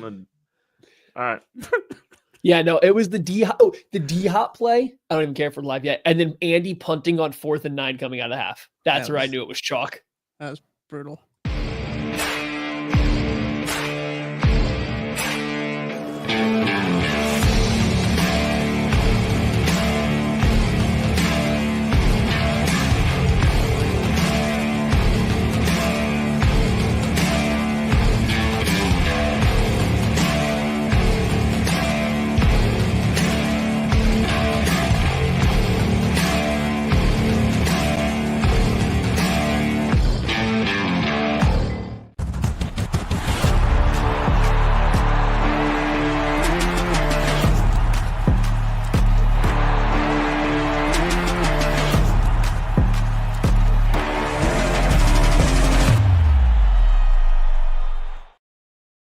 All right. Yeah, no, it was the D-hop play. I don't even care for live yet. And then Andy punting on 4th and 9 coming out of the half. That's where I knew it was chalk. That was brutal.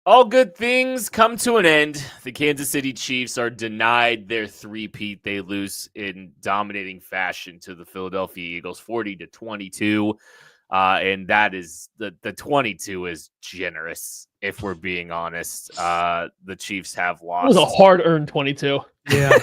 All good things come to an end. The Kansas City Chiefs are denied their three-peat. They lose in dominating fashion to the Philadelphia Eagles, 40-22. And that is the 22 is generous, if we're being honest. The Chiefs have lost. It was a hard-earned 22. Yeah.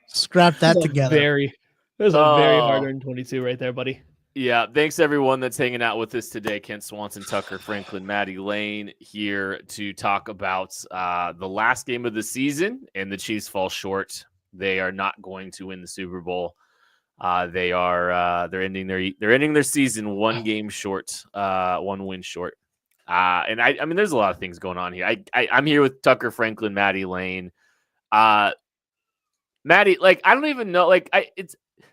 Scrap that together. It was a very hard-earned 22 right there, buddy. Yeah, thanks everyone that's hanging out with us today. Kent Swanson, Tucker Franklin, Maddie Lane here to talk about the last game of the season, and the Chiefs fall short. They are not going to win the Super Bowl. They're ending their season one game short, one win short. And I mean, there's a lot of things going on here. I'm here with Tucker Franklin, Maddie Lane. Maddie, like, I don't even know, like,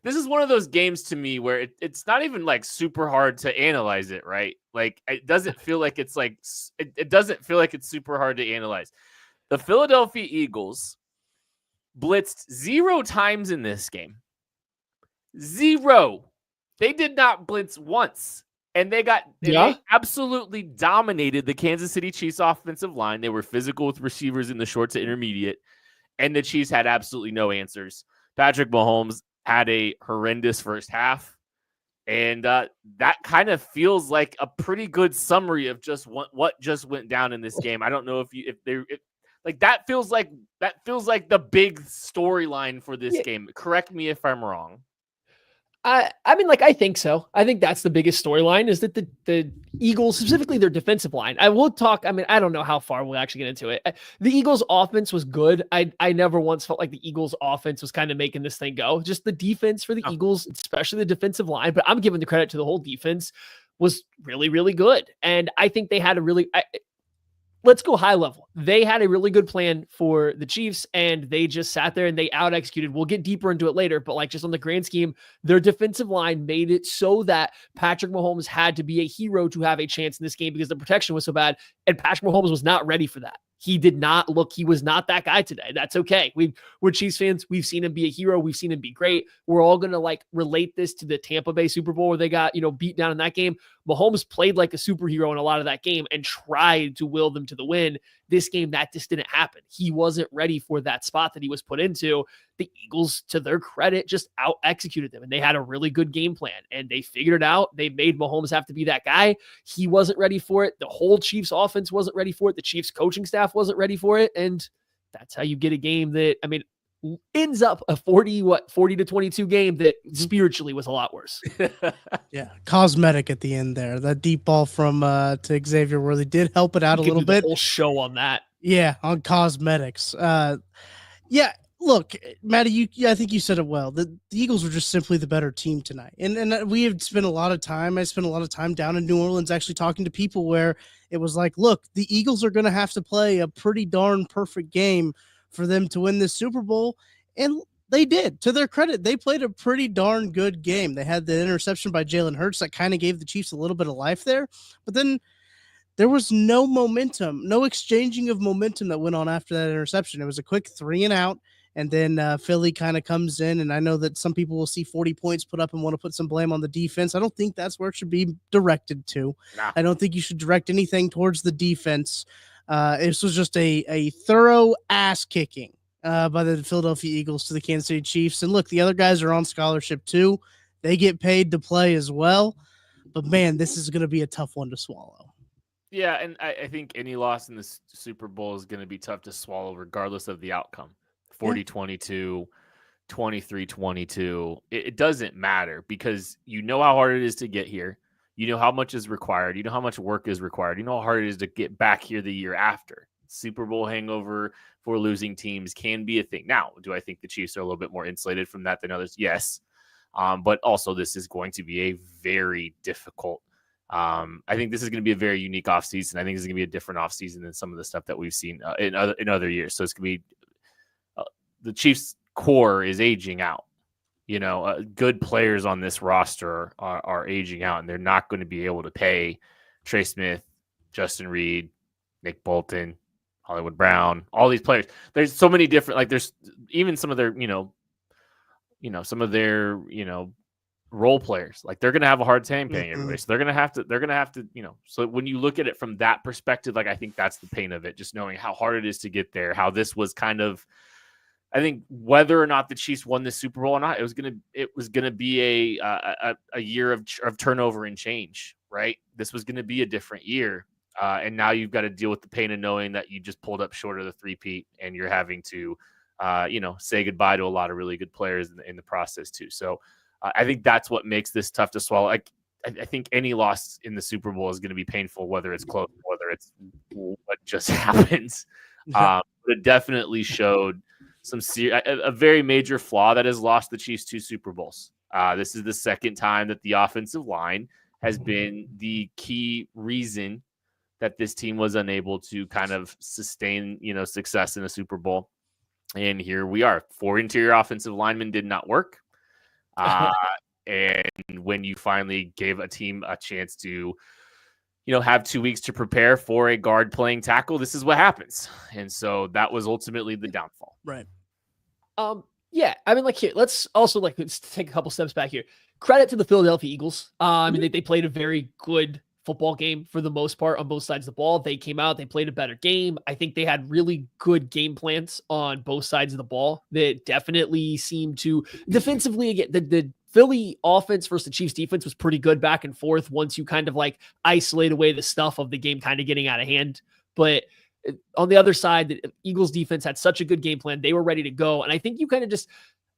this is one of those games to me where it's not even like super hard to analyze it, right? Like, it doesn't feel like it's like, it doesn't feel like it's super hard to analyze. The Philadelphia Eagles blitzed 0 times in this game. 0. They did not blitz once. And they absolutely dominated the Kansas City Chiefs offensive line. They were physical with receivers in the short to intermediate. And the Chiefs had absolutely no answers. Patrick Mahomes had a horrendous first half. And that kind of feels like a pretty good summary of just what just went down in this game. I don't know that feels like the big storyline for this game. Correct me if I'm wrong. I mean, like, I think so. I think that's the biggest storyline is that the Eagles, specifically their defensive line. I will talk. I mean, I don't know how far we'll actually get into it. The Eagles offense was good. I never once felt like the Eagles offense was kind of making this thing go. Just the defense for the Eagles, especially the defensive line. But I'm giving the credit to the whole defense, was really, really good. And I think they had a really, let's go high level. They had a really good plan for the Chiefs, and they just sat there and they out executed. We'll get deeper into it later, but like, just on the grand scheme, their defensive line made it so that Patrick Mahomes had to be a hero to have a chance in this game because the protection was so bad, and Patrick Mahomes was not ready for that. He did not look, he was not that guy today. That's okay. We're Chiefs fans. We've seen him be a hero. We've seen him be great. We're all going to like relate this to the Tampa Bay Super Bowl where they got, beat down in that game. Mahomes played like a superhero in a lot of that game and tried to will them to the win. This game, that just didn't happen. He wasn't ready for that spot that he was put into. The Eagles, to their credit, just out-executed them, and they had a really good game plan, and they figured it out. They made Mahomes have to be that guy. He wasn't ready for it. The whole Chiefs offense wasn't ready for it. The Chiefs coaching staff wasn't ready for it, and that's how you get a game that, I mean, ends up a 40-22 game that spiritually was a lot worse. Yeah, cosmetic at the end there. That deep ball from to Xavier Worthy did help it out a little bit. The whole show on that. Yeah, on cosmetics. Yeah, look, Maddie, I think you said it well. The Eagles were just simply the better team tonight. And we have spent a lot of time. I spent a lot of time down in New Orleans actually talking to people where it was like, look, the Eagles are going to have to play a pretty darn perfect game for them to win this Super Bowl. And they did. To their credit, they played a pretty darn good game. They had the interception by Jalen Hurts that kind of gave the Chiefs a little bit of life there. But then there was no momentum, no exchanging of momentum that went on after that interception. It was a quick 3 and out. And then Philly kind of comes in, and I know that some people will see 40 points put up and want to put some blame on the defense. I don't think that's where it should be directed to. Nah. I don't think you should direct anything towards the defense. This was just a thorough ass kicking by the Philadelphia Eagles to the Kansas City Chiefs. And look, the other guys are on scholarship too. They get paid to play as well. But man, this is going to be a tough one to swallow. Yeah, and I think any loss in the Super Bowl is going to be tough to swallow regardless of the outcome. 40-22, 23-22. It doesn't matter because you know how hard it is to get here. You know how much is required. You know how much work is required. You know how hard it is to get back here the year after. Super Bowl hangover for losing teams can be a thing. Now, do I think the Chiefs are a little bit more insulated from that than others? Yes. But also this is going to be a very difficult I think this is going to be a very unique offseason. I think this is going to be a different offseason than some of the stuff that we've seen in other years. So it's going to be the Chiefs core is aging out. You know, good players on this roster are aging out, and they're not going to be able to pay Trey Smith, Justin Reed, Nick Bolton, Hollywood Brown, all these players. There's so many different, like there's even some of their, some of their, role players. Like they're going to have a hard time paying everybody. So they're going to have to, so when you look at it from that perspective, like I think that's the pain of it, just knowing how hard it is to get there, how this was kind of, I think whether or not the Chiefs won the Super Bowl or not, it was gonna be a year of turnover and change, right? This was gonna be a different year, and now you've got to deal with the pain of knowing that you just pulled up short of the three-peat, and you're having to, say goodbye to a lot of really good players in the process too. So I think that's what makes this tough to swallow. I think any loss in the Super Bowl is going to be painful, whether it's close, whether it's what just happens. But it definitely showed a very major flaw that has lost the Chiefs 2 Super Bowls. This is the second time that the offensive line has been the key reason that this team was unable to kind of sustain, success in a Super Bowl. And here we are. 4 interior offensive linemen did not work. And when you finally gave a team a chance to, have 2 weeks to prepare for a guard playing tackle, this is what happens. And so that was ultimately the downfall. Right. Yeah. I mean, here, let's take a couple steps back here. Credit to the Philadelphia Eagles. I mean, they played a very good football game for the most part on both sides of the ball. They came out, they played a better game. I think they had really good game plans on both sides of the ball that definitely seemed to defensively, again, the Philly offense versus the Chiefs defense was pretty good back and forth once you kind of isolate away the stuff of the game kind of getting out of hand. But on the other side, the Eagles defense had such a good game plan. They were ready to go. And I think you kind of just,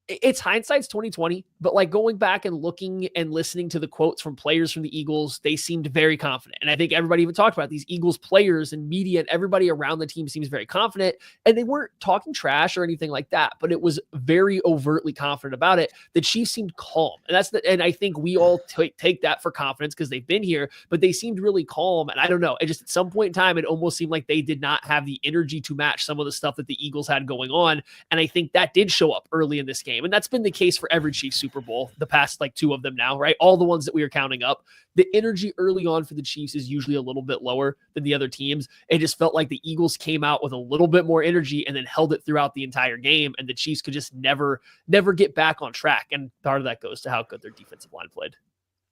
it's hindsight's 2020, but going back and looking and listening to the quotes from players from the Eagles, they seemed very confident. And I think everybody even talked about these Eagles players and media and everybody around the team seems very confident. And they weren't talking trash or anything like that, but it was very overtly confident about it. The Chiefs seemed calm. And I think we all take that for confidence because they've been here, but they seemed really calm. And I don't know, it just at some point in time, it almost seemed like they did not have the energy to match some of the stuff that the Eagles had going on. And I think that did show up early in this game. And that's been the case for every Chiefs Super Bowl, the past 2 of them now, right? All the ones that we are counting up. The energy early on for the Chiefs is usually a little bit lower than the other teams. It just felt like the Eagles came out with a little bit more energy and then held it throughout the entire game. And the Chiefs could just never get back on track. And part of that goes to how good their defensive line played.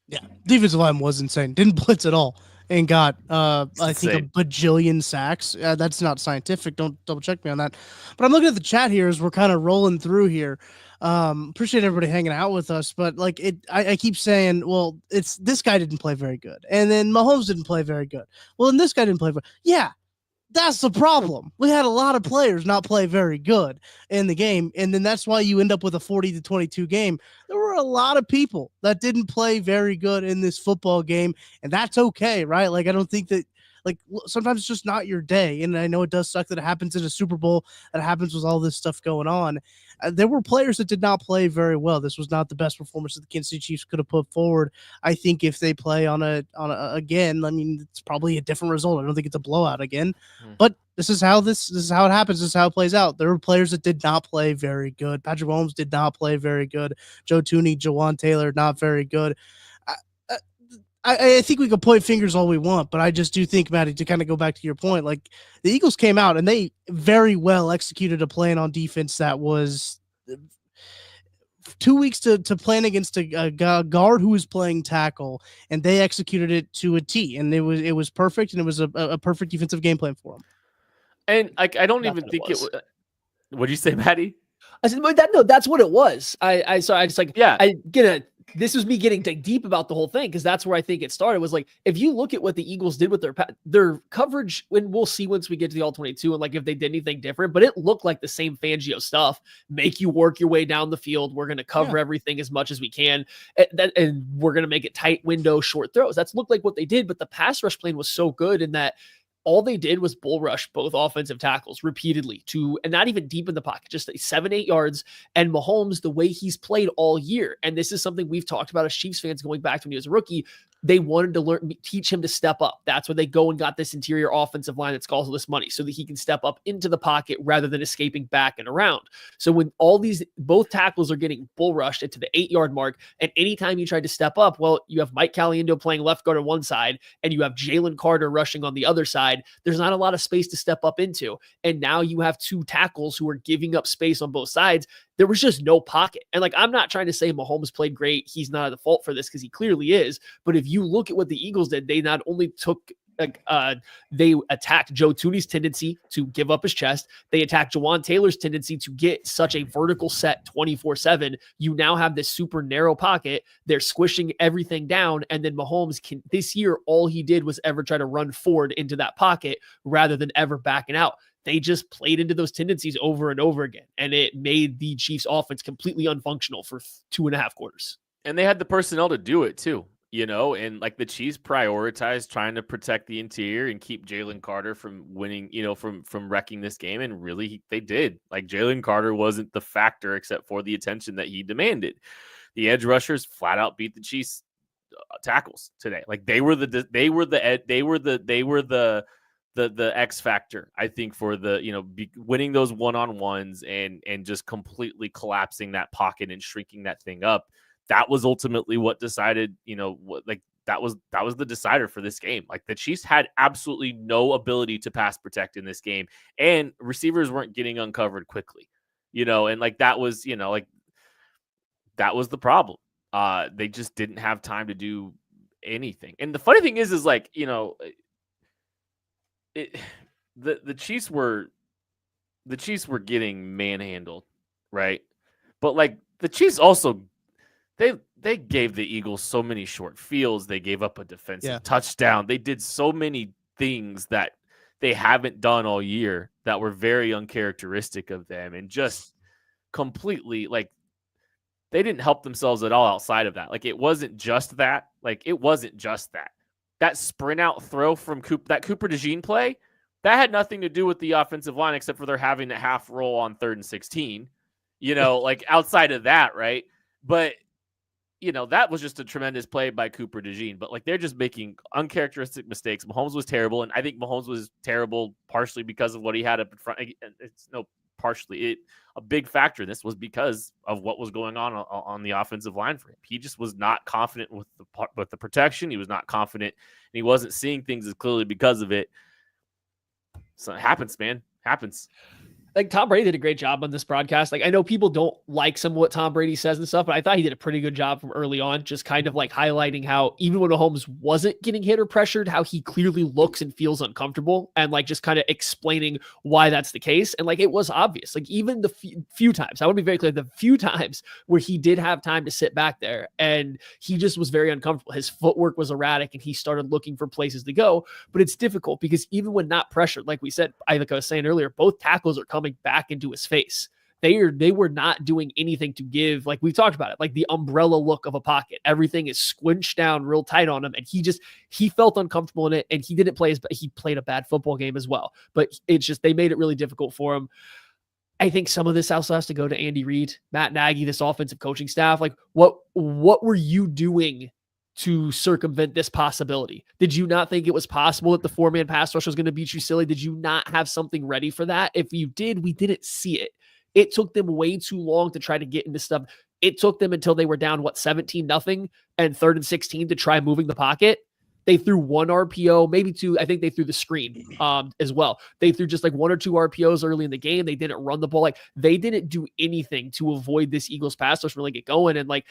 Yeah. Defensive line was insane. Didn't blitz at all. And got, I think, a bajillion sacks. That's not scientific. Don't double check me on that. But I'm looking at the chat here as we're kind of rolling through here. Appreciate everybody hanging out with us. But I keep saying, well, it's this guy didn't play very good. And then Mahomes didn't play very good. Well, and this guy didn't play very good. Yeah. That's the problem. We had a lot of players not play very good in the game, and then that's why you end up with a 40-22 game. There were a lot of people that didn't play very good in this football game, and that's okay, right? I don't think that sometimes it's just not your day, and I know it does suck that it happens in a Super Bowl, that happens with all this stuff going on. There were players that did not play very well. This was not the best performance that the Kansas City Chiefs could have put forward. I think if they play on a again, I mean, it's probably a different result. I don't think it's a blowout again, but this is how it happens. This is how it plays out. There were players that did not play very good. Patrick Mahomes did not play very good. Joe Tooney, Jawan Taylor, not very good. I think we can point fingers all we want, but I just do think, Matty, to kind of go back to your point, the Eagles came out and they very well executed a plan on defense that was 2 weeks to plan against a guard who was playing tackle, and they executed it to a T, and it was perfect, and it was a perfect defensive game plan for them. And I don't even think it was. What'd you say, Matty? I said, that's what it was. I get a this was me getting deep about the whole thing, because that's where I think it started. Was like, if you look at what the Eagles did with their coverage, and we'll see once we get to the all-22 and like if they did anything different, but it looked like the same Fangio stuff. Make you work your way down the field. We're going to cover everything as much as we can, and we're going to make it tight window, short throws. That's looked like what they did, but the pass rush plan was so good in that all they did was bull rush both offensive tackles repeatedly and not even deep in the pocket, just 7-8 yards. And Mahomes, the way he's played all year, and this is something we've talked about as Chiefs fans going back to when he was a rookie, they wanted to teach him to step up. That's where they go and got this interior offensive line that's cost all this money so that he can step up into the pocket rather than escaping back and around. So when both tackles are getting bull rushed into the 8-yard mark, and anytime you tried to step up, well, you have Mike Caliendo playing left guard on one side and you have Jalen Carter rushing on the other side. There's not a lot of space to step up into. And now you have two tackles who are giving up space on both sides. There was just no pocket. And like, I'm not trying to say Mahomes played great. He's not at the fault for this, because he clearly is. But if you look at what the Eagles did, they not only they attacked Joe Thuney's tendency to give up his chest. They attacked Jawan Taylor's tendency to get such a vertical set 24/7. You now have this super narrow pocket. They're squishing everything down. And then Mahomes this year, all he did was ever try to run forward into that pocket rather than ever backing out. They just played into those tendencies over and over again. And it made the Chiefs offense completely unfunctional for 2.5 quarters. And they had the personnel to do it too. And like the Chiefs prioritized trying to protect the interior and keep Jalen Carter from winning, from wrecking this game. And really, they did. Like, Jalen Carter wasn't the factor except for the attention that he demanded. The edge rushers flat out beat the Chiefs tackles today. Like, they were the X factor, I think, for winning those one-on-ones and just completely collapsing that pocket and shrinking that thing up. That was ultimately what decided, that was the decider for this game. Like, the Chiefs had absolutely no ability to pass protect in this game, and receivers weren't getting uncovered quickly, and like that was, that was the problem. They just didn't have time to do anything. And the funny thing is like, the Chiefs were getting manhandled, right? But like, the Chiefs also, they gave the Eagles so many short fields. They gave up a defensive touchdown. They did so many things that they haven't done all year that were very uncharacteristic of them, and just completely, like, they didn't help themselves at all outside of that. Like, it wasn't just that. That sprint out throw from that Cooper DeJean play, that had nothing to do with the offensive line except for they're having a half roll on 3rd and 16. Like, outside of that, right? But that was just a tremendous play by Cooper DeJean. But like, they're just making uncharacteristic mistakes. Mahomes was terrible, and I think Mahomes was terrible partially because of what he had up in front. A big factor in this was because of what was going on the offensive line for him. He just was not confident with the protection. He was not confident, and he wasn't seeing things as clearly because of it. So it happens, man. Happens. Like, Tom Brady did a great job on this broadcast. Like, I know people don't like some of what Tom Brady says and stuff, but I thought he did a pretty good job from early on, just kind of like highlighting how even when Mahomes wasn't getting hit or pressured, how he clearly looks and feels uncomfortable, and like just kind of explaining why that's the case. And like, it was obvious, like, even the few times, I want to be very clear, the few times where he did have time to sit back there and he just was very uncomfortable. His footwork was erratic and he started looking for places to go. But it's difficult because even when not pressured, like we said, like I was saying earlier, both tackles are coming back into his face. They were not doing anything to give, like we've talked about it, like the umbrella look of a pocket. Everything is squinched down real tight on him, and he felt uncomfortable in it, and he played a bad football game as well. But it's just, they made it really difficult for him. I think some of this also has to go to Andy Reid, Matt Nagy, this offensive coaching staff. Like, what were you doing to circumvent this possibility? Did you not think it was possible that the 4-man pass rush was going to beat you silly? Did you not have something ready for that? If you did, we didn't see it. It took them way too long to try to get into stuff. It took them until they were down, 17-0 and 3rd and 16 to try moving the pocket. They threw 1 RPO, maybe 2. I think they threw the screen as well. They threw just like 1 or 2 RPOs early in the game. They didn't run the ball. Like, they didn't do anything to avoid this Eagles pass rush really get going. And like,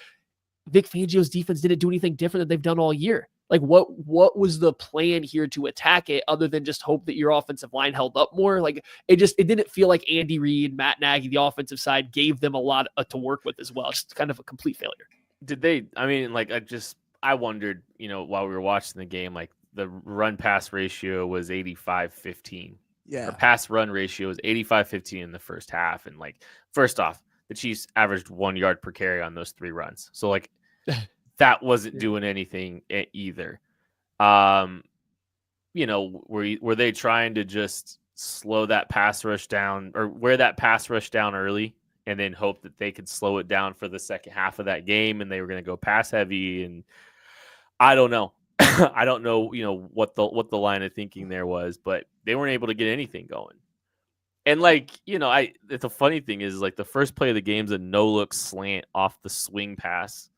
Vic Fangio's defense didn't do anything different than they've done all year. Like, what was the plan here to attack it other than just hope that your offensive line held up more? Like, it didn't feel like Andy Reid, Matt Nagy, the offensive side, gave them a lot to work with as well. Just kind of a complete failure. did they? I mean, like I wondered, while we were watching the game, like the run pass ratio was 85-15. Or Yeah. pass run ratio was 85-15 in the first half. And like, first off, the Chiefs averaged 1 yard per carry on those 3 runs. So like that wasn't doing anything either. Were they trying to just slow that pass rush down or wear that pass rush down early and then hope that they could slow it down for the second half of that game and they were going to go pass heavy? And I don't know. I don't know, what the line of thinking there was, but they weren't able to get anything going. And like, the funny thing is like the first play of the game's a no-look slant off the swing pass,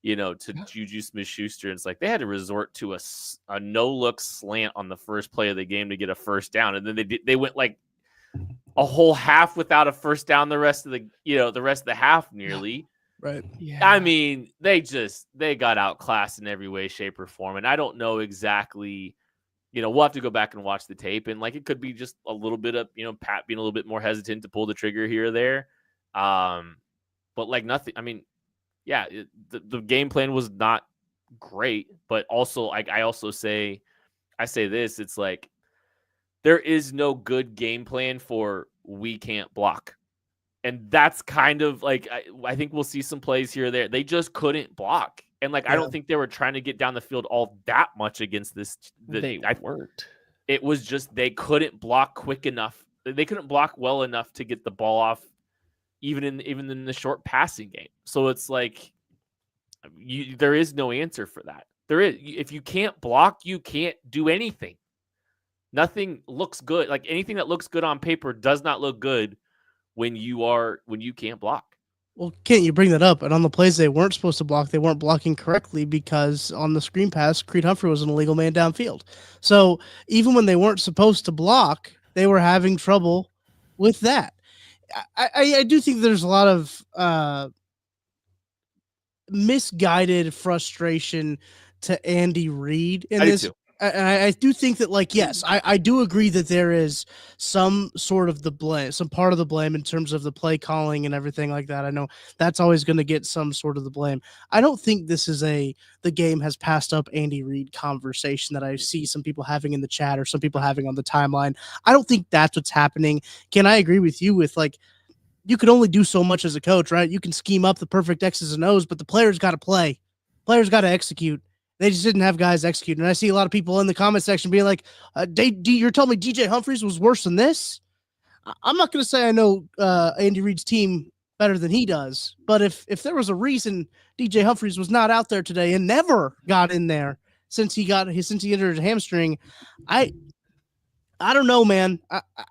to Juju Smith-Schuster. And it's like they had to resort to a no-look slant on the first play of the game to get a first down. And then they went like a whole half without a first down the rest of the half nearly. Right. Yeah. I mean, they got outclassed in every way, shape, or form. And I don't know exactly, we'll have to go back and watch the tape. And like, it could be just a little bit of, Pat being a little bit more hesitant to pull the trigger here or there. But like nothing, I mean, yeah, the game plan was not great, but also I say this, it's like, there is no good game plan for we can't block. And that's kind of like, I think we'll see some plays here or there. They just couldn't block. And like, I don't think they were trying to get down the field all that much against this. They weren't. It was just, they couldn't block quick enough. They couldn't block well enough to get the ball off even in the short passing game. So it's like, there is no answer for that. If you can't block, you can't do anything. Nothing looks good. Like anything that looks good on paper does not look good when you can't block. Well, Kent, you bring that up, and on the plays they weren't supposed to block, they weren't blocking correctly because on the screen pass, Creed Humphrey was an illegal man downfield. So even when they weren't supposed to block, they were having trouble with that. I do think there's a lot of misguided frustration to Andy Reid in this. I do think that, like, yes, I do agree that there is some sort of the blame, some part of the blame in terms of the play calling and everything like that. I know that's always going to get some sort of the blame. I don't think this is the game has passed up Andy Reid conversation that I see some people having in the chat or some people having on the timeline. I don't think that's what's happening. Can I agree with you with, like, you can only do so much as a coach, right? You can scheme up the perfect X's and O's, but the players got to play. Players got to execute. They just didn't have guys execute. And I see a lot of people in the comment section being like, you're telling me DJ Humphries was worse than this? I'm not going to say I know Andy Reid's team better than he does. But if there was a reason DJ Humphries was not out there today and never got in there since he injured his hamstring, I don't know, man.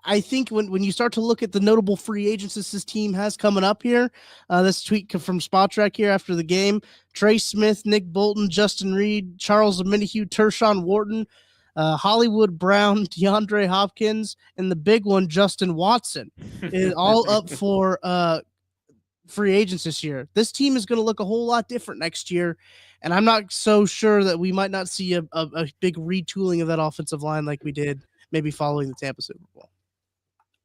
I think when you start to look at the notable free agents this team has coming up here, this tweet from Spotrac here after the game, Trey Smith, Nick Bolton, Justin Reed, Charles Omenihu, Tershawn Wharton, Hollywood Brown, DeAndre Hopkins, and the big one, Justin Watson, is all up for free agents this year. This team is going to look a whole lot different next year, and I'm not so sure that we might not see a big retooling of that offensive line like we did maybe following the Tampa Super Bowl.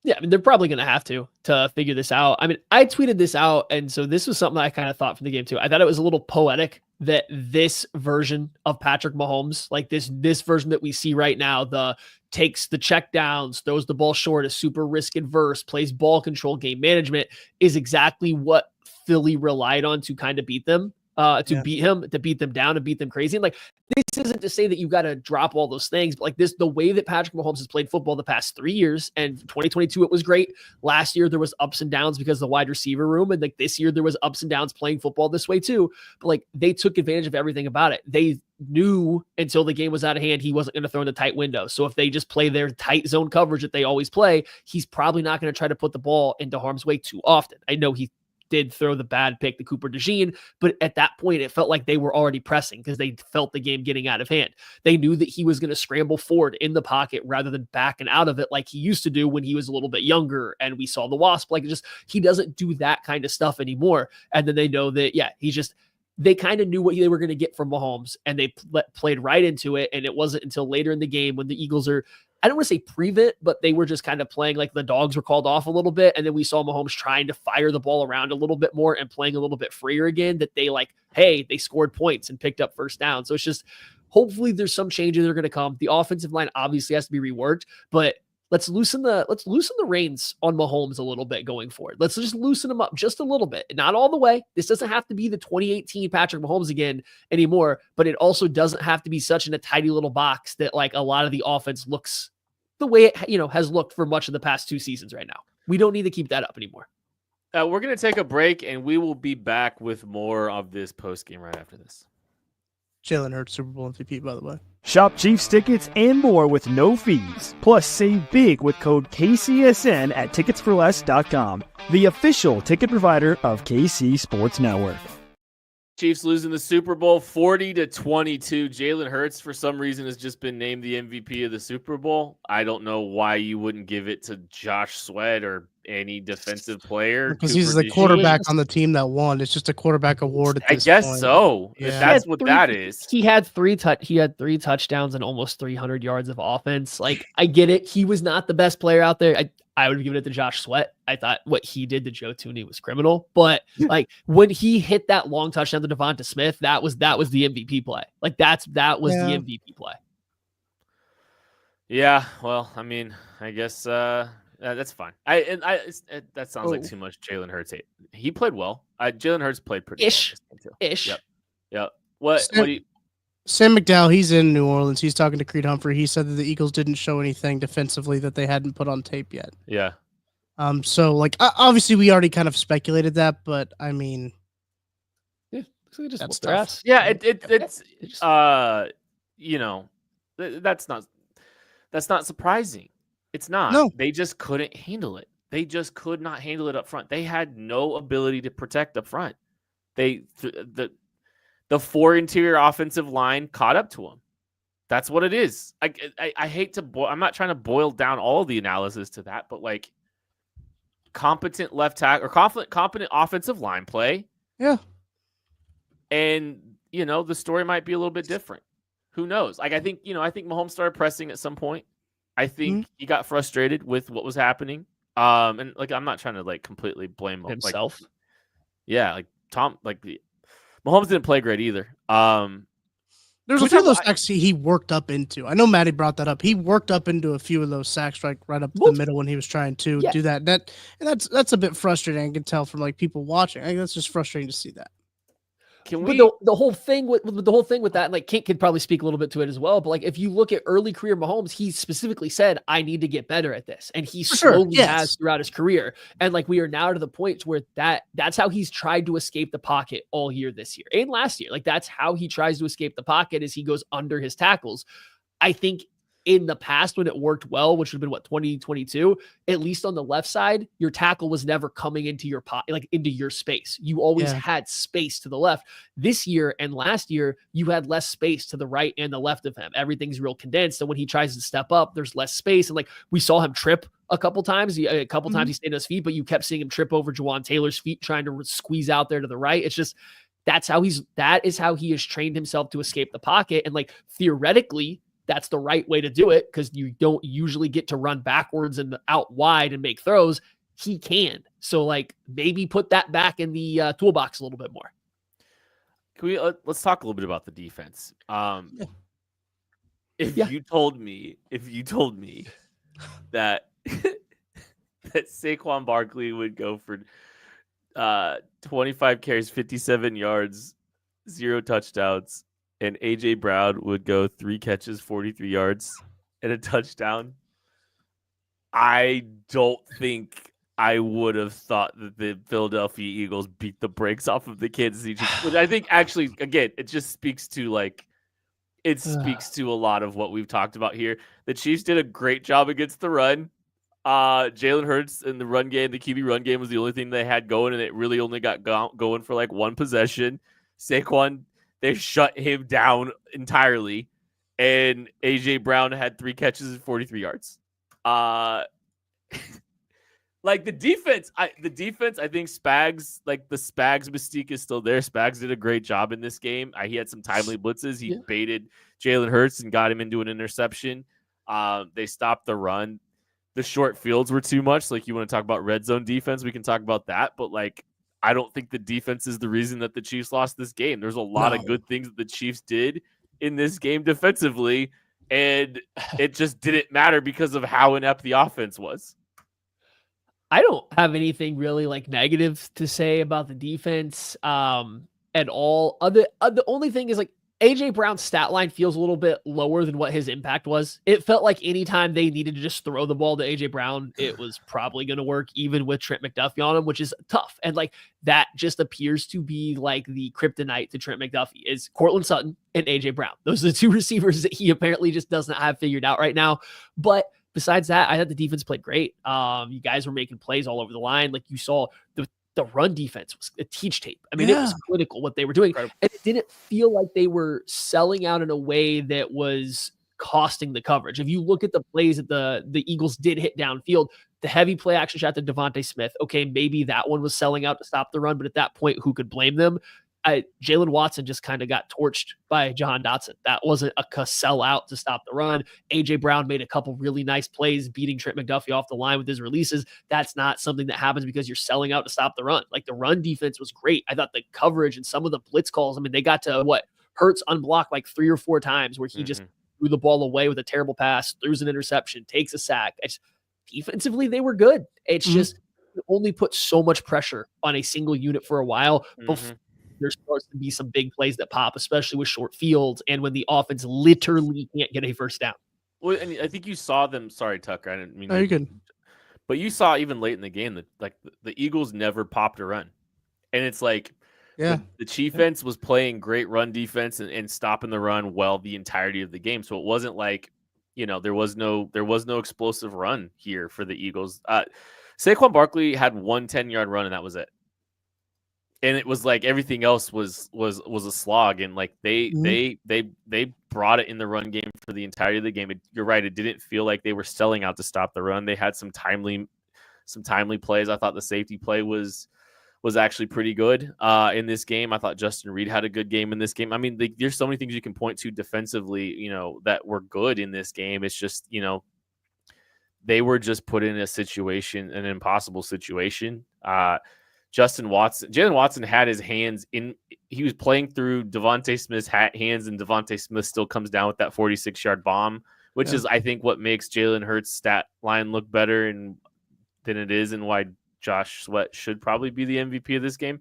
Yeah, I mean, they're probably going to have to figure this out. I mean, I tweeted this out, and so this was something I kind of thought from the game too. I thought it was a little poetic that this version of Patrick Mahomes, like this version that we see right now, takes the check downs, throws the ball short, is super risk adverse, plays ball control, game management, is exactly what Philly relied on to kind of beat them. Beat them down and beat them crazy. And like, this isn't to say that you got to drop all those things, but like the way that Patrick Mahomes has played football the past 3 years, and 2022, it was great. Last year, there was ups and downs because of the wide receiver room. And like this year, there was ups and downs playing football this way too. But like, they took advantage of everything about it. They knew until the game was out of hand, he wasn't going to throw in the tight window. So if they just play their tight zone coverage that they always play, he's probably not going to try to put the ball into harm's way too often. I know he did throw the bad pick to Cooper DeJean, but at that point, it felt like they were already pressing because they felt the game getting out of hand. They knew that he was going to scramble forward in the pocket rather than backing out of it like he used to do when he was a little bit younger and we saw the Wasp. Like, he doesn't do that kind of stuff anymore. And then they know that, they kind of knew what they were going to get from Mahomes, and they played right into it. And it wasn't until later in the game when the Eagles are I don't want to say prevent, but they were just kind of playing like the dogs were called off a little bit. And then we saw Mahomes trying to fire the ball around a little bit more and playing a little bit freer again, that they like, hey, they scored points and picked up first down. So it's just, hopefully there's some changes that are going to come. The offensive line obviously has to be reworked, but let's loosen the reins on Mahomes a little bit going forward. Let's just loosen him up just a little bit. Not all the way. This doesn't have to be the 2018 Patrick Mahomes again anymore, but it also doesn't have to be such in a tidy little box that like a lot of the offense looks the way it, has looked for much of the past 2 seasons right now. We don't need to keep that up anymore. We're going to take a break, and we will be back with more of this post game right after this. Jalen Hurts, Super Bowl MVP, by the way. Shop Chiefs tickets and more with no fees. Plus, save big with code KCSN at ticketsforless.com, the official ticket provider of KC Sports Network. Chiefs losing the Super Bowl 40-22. Jalen Hurts, for some reason, has just been named the MVP of the Super Bowl. I don't know why you wouldn't give it to Josh Sweat or any defensive player. Because he's the quarterback on the team that won. It's just a quarterback award at this point. So. Yeah. If that's what that is. He had 3 touchdowns and almost 300 yards of offense. Like, I get it. He was not the best player out there. I would have given it to Josh Sweat. I thought what he did to Joe Thuney was criminal. But like when he hit that long touchdown to Devonta Smith, that was the MVP play. Like that was the MVP play. Yeah, well, I mean, I guess that's fine. That sounds like too much Jalen Hurts. He played well. Jalen Hurts played pretty well. Ish. Yep. What do you? Sam McDowell, he's in New Orleans. He's talking to Creed Humphrey. He said that the Eagles didn't show anything defensively that they hadn't put on tape yet. Yeah. So like obviously we already kind of speculated that, but I mean, that's tough. Yeah, it's that's not surprising. It's not. No. They just couldn't handle it. They just could not handle it up front. They had no ability to protect up front. The 4 interior offensive line caught up to them. That's what it is. I hate to I'm not trying to boil down all the analysis to that, but like competent left tackle or competent offensive line play. Yeah. And the story might be a little bit different. Who knows? Like I think Mahomes started pressing at some point. I think he got frustrated with what was happening. And like I'm not trying to like completely blame himself. Mahomes didn't play great either. There's a few of those sacks he worked up into. I know Matty brought that up. He worked up into a few of those sacks right up the middle when he was trying to do that. That's a bit frustrating. I can tell from like people watching. I think that's just frustrating to see that. The whole thing with that, and like Kent could probably speak a little bit to it as well. But like if you look at early career Mahomes, he specifically said, "I need to get better at this," and he slowly has throughout his career. And like we are now to the point where that's how he's tried to escape the pocket all year this year and last year. Like that's how he tries to escape the pocket is he goes under his tackles. I think in the past when it worked well, which would have been 2022, at least on the left side, your tackle was never coming into your into your space. You always had space to the left. This year and last year, you had less space to the right and the left of him. Everything's real condensed. And when he tries to step up, there's less space. And like we saw him trip a couple times. Times he stayed on his feet, but you kept seeing him trip over Juwan Taylor's feet, trying to squeeze out there to the right. It's just that is how he has trained himself to escape the pocket. And like theoretically, that's the right way to do it because you don't usually get to run backwards and out wide and make throws. He can. So like maybe put that back in the toolbox a little bit more. Can we let's talk a little bit about the defense. If you told me that that Saquon Barkley would go for 25 carries, 57 yards, 0 touchdowns, and A.J. Brown would go 3 catches, 43 yards, and a touchdown, I don't think I would have thought that the Philadelphia Eagles beat the brakes off of the Kansas City Chiefs. Which I think actually, again, it just speaks to a lot of what we've talked about here. The Chiefs did a great job against the run. Jalen Hurts in the run game, the QB run game was the only thing they had going, and it really only got going for like one possession. Saquon, they shut him down entirely, and A.J. Brown had 3 catches and 43 yards. Like the defense, I think Spags, like the Spags mystique is still there. Spags did a great job in this game. He had some timely blitzes. He baited Jalen Hurts and got him into an interception. They stopped the run. The short fields were too much. Like, you want to talk about red zone defense, we can talk about that. But like, I don't think the defense is the reason that the Chiefs lost this game. There's a lot of good things that the Chiefs did in this game defensively, and it just didn't matter because of how inept the offense was. I don't have anything really like negative to say about the defense at all. The only thing is like AJ Brown's stat line feels a little bit lower than what his impact was. It felt like anytime they needed to just throw the ball to AJ Brown, it was probably going to work, even with Trent McDuffie on him, which is tough. And like that just appears to be like the kryptonite to Trent McDuffie is Cortland Sutton and AJ Brown. Those are the two receivers that he apparently just doesn't have figured out right now. But besides that, I thought the defense played great. You guys were making plays all over the line. Like you saw the run defense was a teach tape. I mean, It was critical what they were doing. Incredible. And it didn't feel like they were selling out in a way that was costing the coverage. If you look at the plays that the Eagles did hit downfield, the heavy play action shot to Devontae Smith, okay, maybe that one was selling out to stop the run, but at that point, who could blame them? Jalen Watson just kind of got torched by Jahan Dotson. That wasn't a sellout to stop the run. AJ Brown made a couple really nice plays, beating Trent McDuffie off the line with his releases. That's not something that happens because you're selling out to stop the run. Like the run defense was great. I thought the coverage and some of the blitz calls, I mean, they got to Hurts unblocked like 3 or 4 times where he just threw the ball away with a terrible pass, throws an interception, takes a sack. Defensively, they were good. It's just it only put so much pressure on a single unit for a while before there starts to be some big plays that pop, especially with short fields and when the offense literally can't get a first down. Well, and I think you saw them. Sorry, Tucker. I didn't mean. No, you're good. But you saw even late in the game that like the Eagles never popped a run, and it's like, the Chiefs defense was playing great run defense and stopping the run well the entirety of the game. So it wasn't like, there was no explosive run here for the Eagles. Saquon Barkley had 1 10-yard run, and that was it. And it was like everything else was a slog, and like they brought it in the run game for the entirety of the game. You're right; it didn't feel like they were selling out to stop the run. They had some timely plays. I thought the safety play was actually pretty good in this game. I thought Justin Reed had a good game in this game. I mean, there's so many things you can point to defensively, that were good in this game. It's just they were just put in an impossible situation. Jalen Watson had his hands in. He was playing through Devontae Smith's hands, and Devontae Smith still comes down with that 46-yard bomb, which is, I think, what makes Jalen Hurts' stat line look better than it is, and why Josh Sweat should probably be the MVP of this game,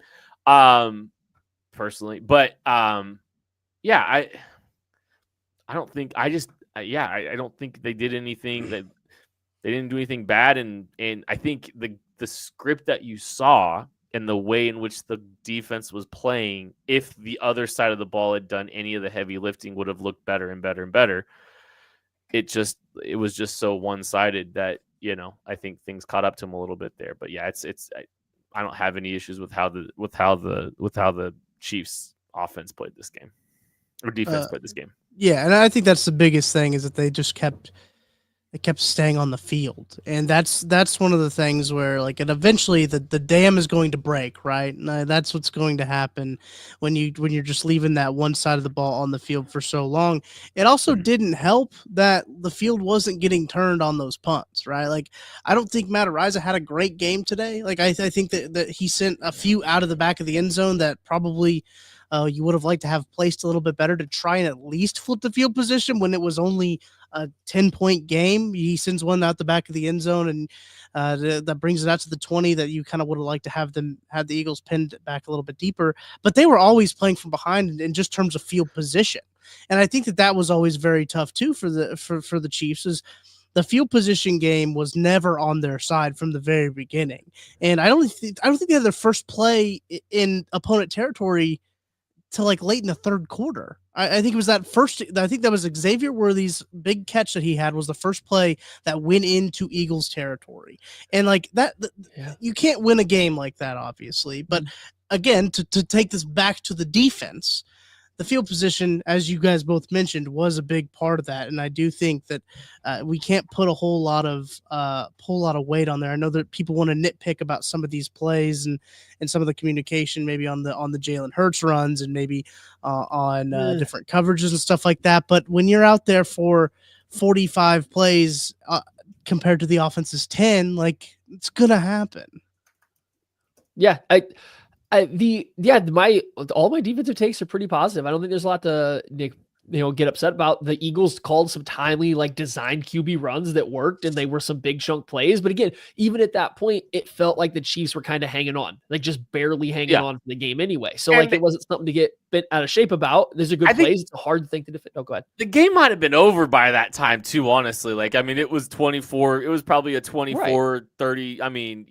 personally. But I don't think I don't think they did anything that they didn't do anything bad, and I think the script that you saw and the way in which the defense was playing, if the other side of the ball had done any of the heavy lifting, would have looked better and better and better. It was just so one-sided that, I think things caught up to him a little bit there. But yeah, I don't have any issues with how the Chiefs offense played this game, or defense played this game. Yeah, and I think that's the biggest thing, is that they just kept staying on the field. And that's one of the things where, and eventually the dam is going to break, right? And that's what's going to happen when you're just leaving that one side of the ball on the field for so long. It also didn't help that the field wasn't getting turned on those punts, right? I don't think Matt Araiza had a great game today. I think that he sent a few out of the back of the end zone that probably you would have liked to have placed a little bit better to try and at least flip the field position when it was only a 10-point game. He sends one out the back of the end zone, and that brings it out to the 20 that you kind of would have liked to have the Eagles pinned back a little bit deeper. But they were always playing from behind in just terms of field position. And I think that was always very tough too for the Chiefs, is the field position game was never on their side from the very beginning. And I don't think they had their first play in opponent territory till late in the third quarter. I think it was that first. I think that was Xavier Worthy's big catch that he had was the first play that went into Eagles territory, and you can't win a game like that, obviously. But again, to take this back to the defense, the field position, as you guys both mentioned, was a big part of that, and I do think that we can't put a whole lot of weight on there. I know that people want to nitpick about some of these plays and some of the communication, maybe on the Jalen Hurts runs, and maybe on different coverages and stuff like that. But when you're out there for 45 plays compared to the offense's 10, like it's gonna happen. Yeah, all my defensive takes are pretty positive. I don't think there's a lot to get upset about. The Eagles called some timely, like, design QB runs that worked, and they were some big chunk plays. But again, even at that point, it felt like the Chiefs were kind of hanging on, like just barely hanging on for the game anyway. So it wasn't something to get bent out of shape about. These are good plays. It's a hard thing to defend. Oh, go ahead. The game might have been over by that time too, honestly. Like, I mean, it was 24. It was probably a 24-30. I mean,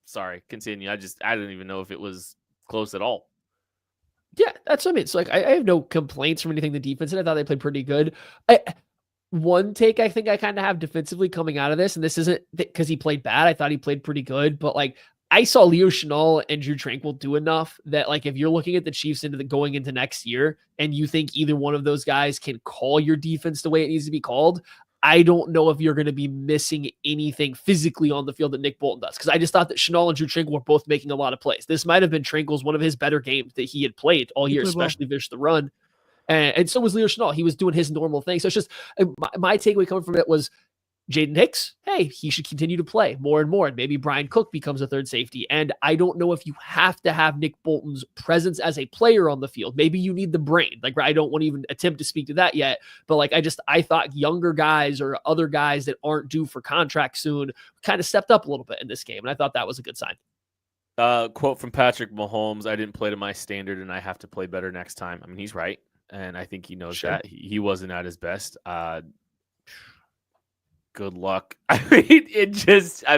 sorry, continue. I don't even know if it was close at all. Yeah, that's what I mean. So, like, I have no complaints from anything the defense did. I thought they played pretty good. One take I think I kind of have defensively coming out of this, and this isn't because he played bad. I thought he played pretty good, but like I saw Leo Chenal and Drew Tranquill do enough that, like, if you're looking at the Chiefs going into next year and you think either one of those guys can call your defense the way it needs to be called, I don't know if you're going to be missing anything physically on the field that Nick Bolton does. Because I just thought that Chenal and Drew Tranquill were both making a lot of plays. This might have been Tranquill's one of his better games that he had played all year, especially versus the run. And so was Leo Chenal. He was doing his normal thing. So it's just my takeaway coming from it was Jaden Hicks, hey, he should continue to play more and more. And maybe Brian Cook becomes a third safety. And I don't know if you have to have Nick Bolton's presence as a player on the field. Maybe you need the brain. Like, I don't want to even attempt to speak to that yet. But like, I thought younger guys or other guys that aren't due for contract soon kind of stepped up a little bit in this game. And I thought that was a good sign. Quote from Patrick Mahomes: "I didn't play to my standard and I have to play better next time." I mean, he's right. And I think he knows that he wasn't at his best. Good luck. I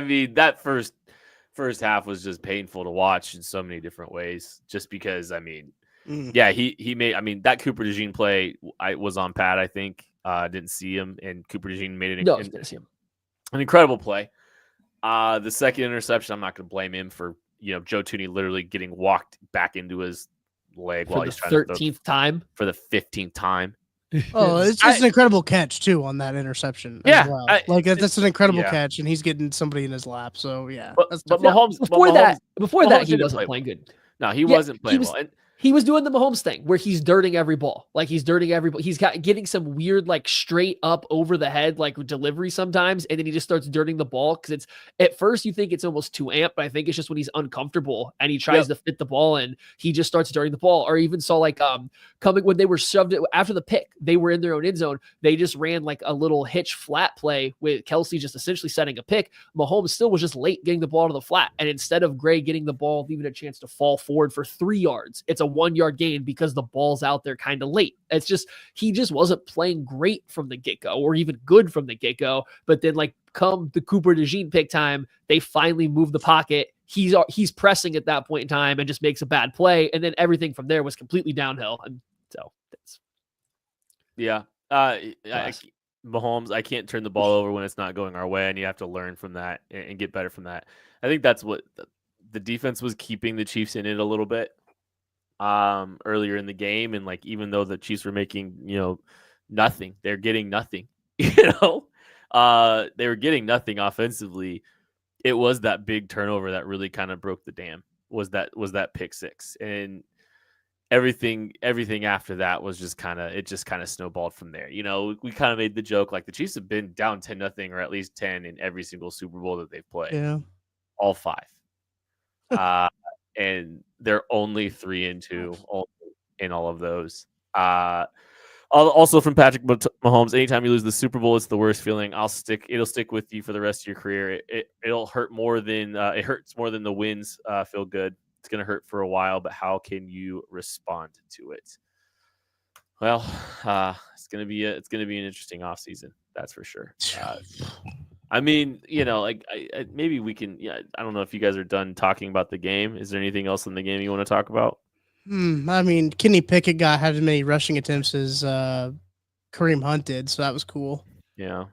mean, that first half was just painful to watch in so many different ways. Just because, I mean, he made. I mean, that Cooper DeJean play, I was on Pat. I think didn't see him, and Cooper DeJean made didn't see him. An incredible play. The second interception, I'm not going to blame him for Joe Tooney literally getting walked back into his leg for while the he's trying 13th time. For the 15th time. Oh, it's just an incredible catch too on that interception. As well. That's an incredible catch, and he's getting somebody in his lap. So yeah, but Mahomes before that he wasn't playing good. No, he wasn't playing well. He was doing the Mahomes thing where he's dirting every ball. Like, he's dirting every ball. He's getting some weird, like, straight up over the head, like, delivery sometimes. And then he just starts dirting the ball. Cause it's, at first you think it's almost too amped, but I think it's just when he's uncomfortable and he tries to fit the ball in, he just starts dirting the ball. Or even saw like, coming when they were shoved it after the pick, they were in their own end zone. They just ran like a little hitch flat play with Kelsey just essentially setting a pick. Mahomes still was just late getting the ball to the flat. And instead of Gray getting the ball, even a chance to fall forward for 3 yards, it's a 1-yard gain because the ball's out there kind of late. It's just, he just wasn't playing great from the get-go or even good from the get-go. But then, like, come the Cooper DeJean pick time, they finally move the pocket. He's pressing at that point in time and just makes a bad play. And then everything from there was completely downhill. And so that's. Yeah. Mahomes, I can't turn the ball over when it's not going our way, and you have to learn from that and get better from that. I think that's what the defense was keeping the Chiefs in it a little bit earlier in the game. And like, even though the Chiefs were making, nothing, they're getting nothing, they were getting nothing offensively. It was that big turnover that really kind of broke the dam, was that pick six. And everything after that was just kind of snowballed from there. We kind of made the joke, like, the Chiefs have been down 10-0 or at least 10 in every single Super Bowl that they've played. Yeah. All 5. And they're only 3-2 in all of those. Also from Patrick Mahomes, anytime you lose the Super Bowl, it's the worst feeling. It'll stick with you for the rest of your career. It'll hurt more than it hurts more than the wins feel good. It's going to hurt for a while, but how can you respond to it? Well, it's going to be an interesting offseason. That's for sure. I mean, maybe we can. Yeah, I don't know if you guys are done talking about the game. Is there anything else in the game you want to talk about? I mean, Kenny Pickett had as many rushing attempts as Kareem Hunt did, so that was cool. Yeah,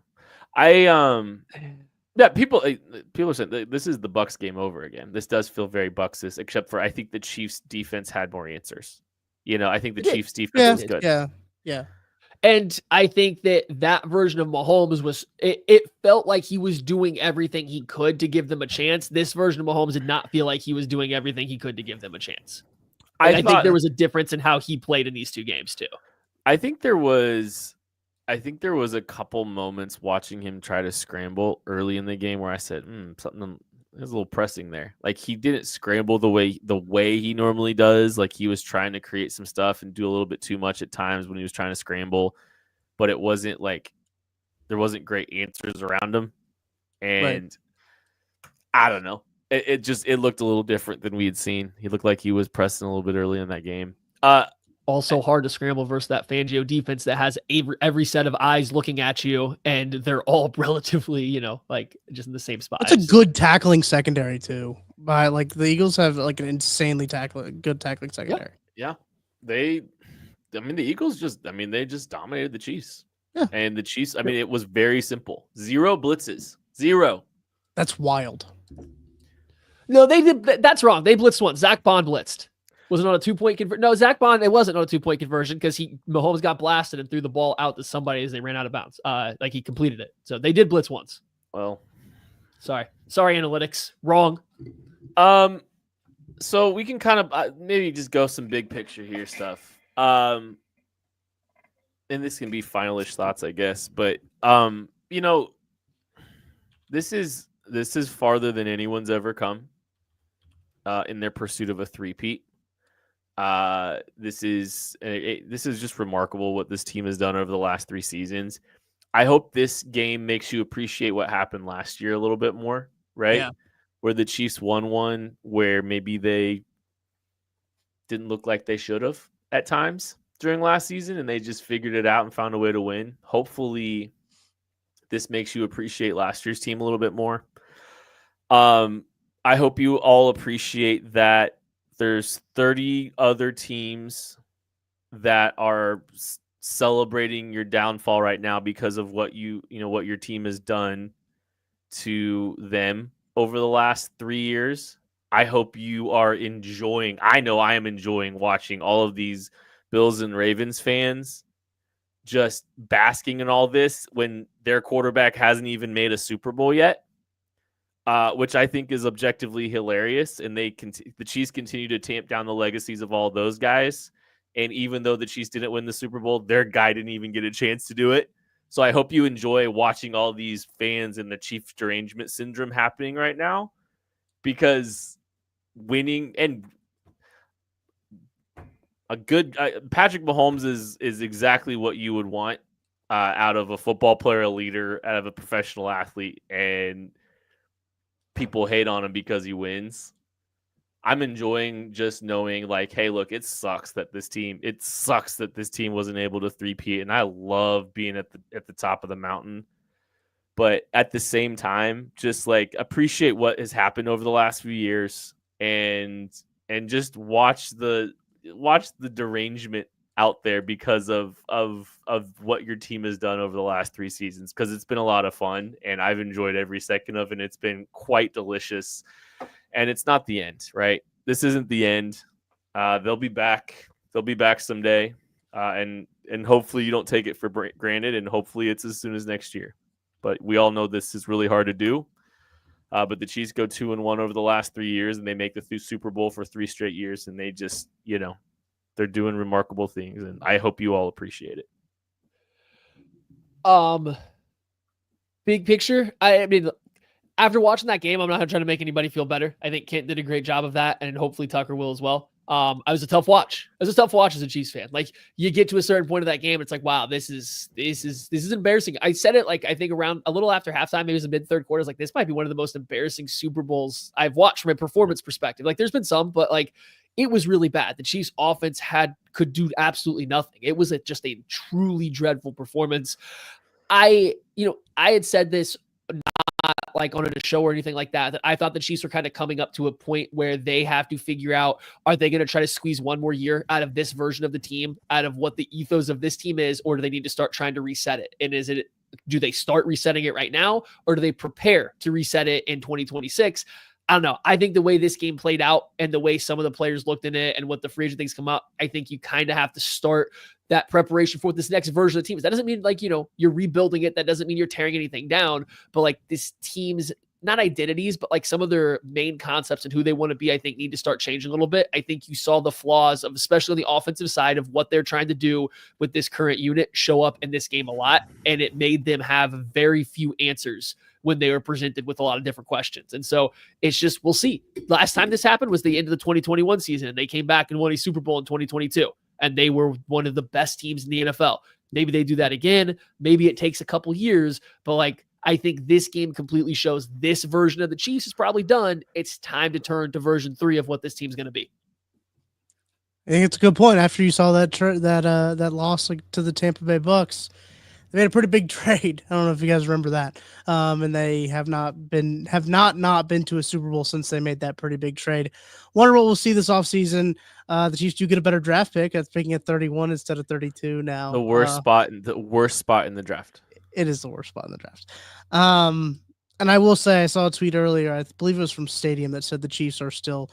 people are saying this is the Bucs game over again. This does feel very Bucs, except for I think the Chiefs defense had more answers. I think the Chiefs defense was good. Yeah. And I think that version of Mahomes was, it felt like he was doing everything he could to give them a chance. This version of Mahomes did not feel like he was doing everything he could to give them a chance. I think there was a difference in how he played in these 2 games too. I think there was I think there was a couple moments watching him try to scramble early in the game where I said, something is a little pressing there. Like he didn't scramble the way he normally does. Like he was trying to create some stuff and do a little bit too much at times when he was trying to scramble, but it wasn't like there wasn't great answers around him. And I don't know. It looked a little different than we had seen. He looked like he was pressing a little bit early in that game. Also hard to scramble versus that Fangio defense that has every set of eyes looking at you, and they're all relatively, like just in the same spot. It's a good tackling secondary too. By like the Eagles have like an insanely good tackling secondary. Yeah. The Eagles they just dominated the Chiefs. Yeah. And the Chiefs, it was very simple. 0 blitzes. 0. That's wild. No, they did. That's wrong. They blitzed once. Zach Bond blitzed. Was it on a 2-point conversion? No, Zach Bond, it wasn't on a 2-point conversion because Mahomes got blasted and threw the ball out to somebody as they ran out of bounds. Like he completed it. So they did blitz once. Well, sorry, analytics. Wrong. So we can kind of maybe just go some big picture here stuff. And this can be finalish thoughts, I guess. But this is farther than anyone's ever come in their pursuit of a three-peat. This is just remarkable what this team has done over the last 3 seasons. I hope this game makes you appreciate what happened last year a little bit more, right? Yeah. Where the Chiefs won one where maybe they didn't look like they should have at times during last season, and they just figured it out and found a way to win. Hopefully this makes you appreciate last year's team a little bit more. I hope you all appreciate that there's 30 other teams that are celebrating your downfall right now because of what what your team has done to them over the last 3 years. I hope you are enjoying. I know I am enjoying watching all of these Bills and Ravens fans just basking in all this when their quarterback hasn't even made a Super Bowl yet. Which I think is objectively hilarious, and the Chiefs continue to tamp down the legacies of all those guys. And even though the Chiefs didn't win the Super Bowl, their guy didn't even get a chance to do it. So I hope you enjoy watching all these fans and the Chiefs derangement syndrome happening right now, because winning and a good Patrick Mahomes is exactly what you would want out of a football player, a leader, out of a professional athlete, and people hate on him because he wins. I'm enjoying just knowing, like, hey, look, it sucks that this team wasn't able to three-peat, and I love being at the top of the mountain. But at the same time, just like appreciate what has happened over the last few years, and just watch the derangement out there because of what your team has done over the last 3 seasons, because it's been a lot of fun and I've enjoyed every second of it, and it's been quite delicious. And it's not the end, right? This isn't the end. They'll be back someday, and hopefully you don't take it for granted, and hopefully it's as soon as next year. But we all know this is really hard to do. But the Chiefs go 2-1 over the last 3 years, and they make the Super Bowl for 3 straight years, and they just they're doing remarkable things, and I hope you all appreciate it. Big picture, I mean, after watching that game, I'm not trying to make anybody feel better. I think Kent did a great job of that, and hopefully Tucker will as well. It was a tough watch. It was a tough watch as a Chiefs fan. Like, you get to a certain point of that game, it's like, wow, this is embarrassing. I said it like, I think around a little after halftime, maybe it was the mid-third quarter. Like, this might be one of the most embarrassing Super Bowls I've watched from a performance perspective. Like, there's been some, but like, it was really bad. The Chiefs offense could do absolutely nothing. It was just a truly dreadful performance. I had said this not like on a show or anything like that I thought the Chiefs were kind of coming up to a point where they have to figure out, are they going to try to squeeze one more year out of this version of the team, out of what the ethos of this team is, or do they need to start trying to reset it? And do they start resetting it right now, or do they prepare to reset it in 2026? I don't know. I think the way this game played out and the way some of the players looked in it and what the free agent things come up, I think you kind of have to start that preparation for this next version of the team. That doesn't mean like, you're rebuilding it. That doesn't mean you're tearing anything down, but like this team's not identities, but like some of their main concepts and who they want to be, I think need to start changing a little bit. I think you saw the flaws of, especially on the offensive side of what they're trying to do with this current unit show up in this game a lot. And it made them have very few answers when they were presented with a lot of different questions. And so it's just, we'll see. Last time this happened was the end of the 2021 season, and they came back and won a Super Bowl in 2022. And they were one of the best teams in the NFL. Maybe they do that again. Maybe it takes a couple years, but like, I think this game completely shows this version of the Chiefs is probably done. It's time to turn to version 3 of what this team's going to be. I think it's a good point. After you saw that loss to the Tampa Bay Bucks, they made a pretty big trade. I don't know if you guys remember that. And they have not been to a Super Bowl since they made that pretty big trade. Wonder what we'll see this offseason. The Chiefs do get a better draft pick. That's picking at 31 instead of 32 now. The worst spot in the draft. It is the worst spot in the draft. And I will say, I saw a tweet earlier, I believe it was from Stadium, that said the Chiefs are still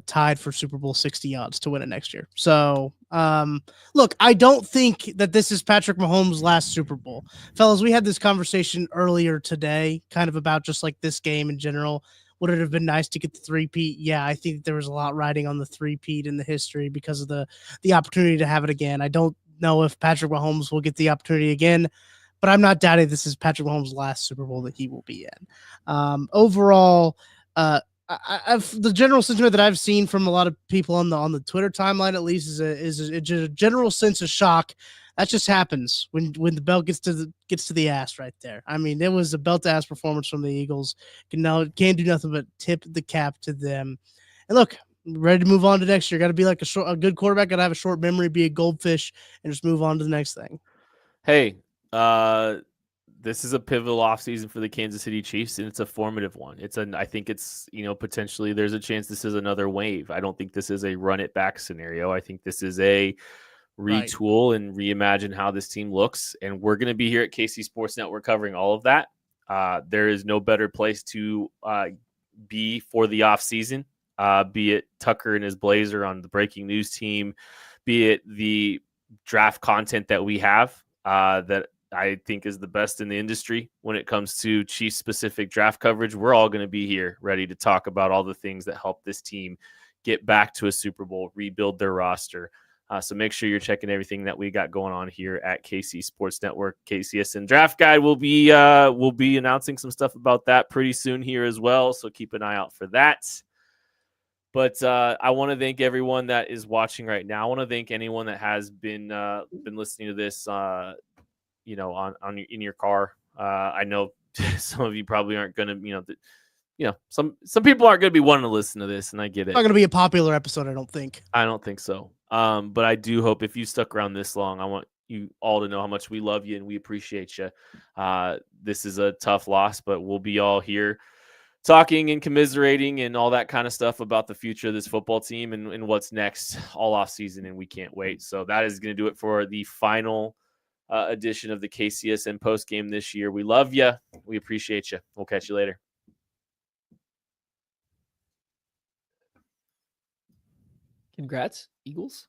tied for Super Bowl 60 odds to win it next year. So, look, I don't think that this is Patrick Mahomes' last Super Bowl. Fellas, we had this conversation earlier today, kind of about just like this game in general. Would it have been nice to get the three-peat? Yeah, I think there was a lot riding on the three-peat in the history because of the opportunity to have it again. I don't know if Patrick Mahomes will get the opportunity again, but I'm not doubting this is Patrick Mahomes' last Super Bowl that he will be in. Overall, the general sentiment that I've seen from a lot of people on the Twitter timeline, at least, is a general sense of shock. That just happens when the belt gets to the ass right there. I mean, it was a belt ass performance from the Eagles. Can't do nothing but tip the cap to them. And look, ready to move on to next year. Got to be like a good quarterback. Got to have a short memory, be a goldfish, and just move on to the next thing. Hey, this is a pivotal offseason for the Kansas City Chiefs, and it's a formative one. I think it's, potentially there's a chance this is another wave. I don't think this is a run it back scenario. I think this is a retool and reimagine how this team looks. And we're going to be here at KC Sports Network covering all of that. There is no better place to be for the offseason, be it Tucker and his Blazer on the breaking news team, be it the draft content that we have that I think is the best in the industry when it comes to Chiefs specific draft coverage. We're all going to be here ready to talk about all the things that help this team get back to a Super Bowl, rebuild their roster. So make sure you're checking everything that we got going on here at KC Sports Network. KCSN Draft Guide will be announcing some stuff about that pretty soon here as well. So keep an eye out for that. But I want to thank everyone that is watching right now. I want to thank anyone that has been listening to this, in your car. I know some of you probably aren't going to, some people aren't going to be wanting to listen to this, and I get it. It's not going to be a popular episode, I don't think. I don't think so. But I do hope if you stuck around this long, I want you all to know how much we love you and we appreciate you. This is a tough loss, but we'll be all here talking and commiserating and all that kind of stuff about the future of this football team and what's next all off season. And we can't wait. So that is going to do it for the final edition of the KCSN postgame this year. We love you. We appreciate you. We'll catch you later. Congrats, Eagles.